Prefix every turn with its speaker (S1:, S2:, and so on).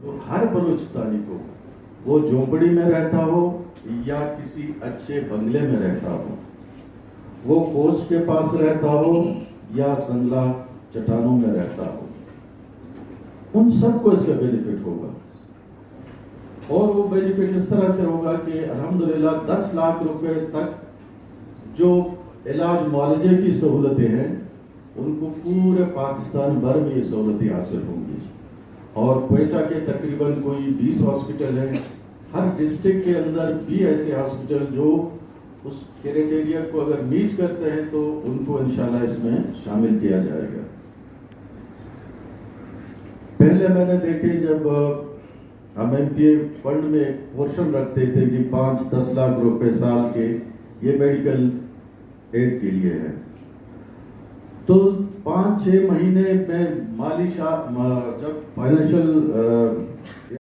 S1: تو ہر بلوچستانی کو، وہ جھونپڑی میں رہتا ہو یا کسی اچھے بنگلے میں رہتا ہو، وہ کوسٹ کے پاس رہتا ہو یا سنگلا چٹانوں میں رہتا ہو، ان سب کو اس کا بینیفٹ ہوگا. اور وہ بینیفٹ اس طرح سے ہوگا کہ الحمدللہ 10 لاکھ روپے تک جو علاج معالجے کی سہولتیں ہیں ان کو پورے پاکستان بھر میں یہ سہولتیں حاصل ہوں گی. اور کوئٹہ کے تقریباً کوئی 20 ہاسپٹل ہیں، ہر ڈسٹرکٹ کے اندر بھی ایسے ہاسپٹل جو اس کرائٹیریا کو اگر میٹ کرتے ہیں تو ان کو انشاءاللہ اس میں شامل کیا جائے گا. پہلے میں نے دیکھے جب ہم ایم پی اے فنڈ میں ایک پورشن رکھتے تھے جی 5-10 لاکھ روپے سال کے یہ میڈیکل ایڈ کے لیے ہے، تو 5-6 مہینے میں مالی جب فائنینشیل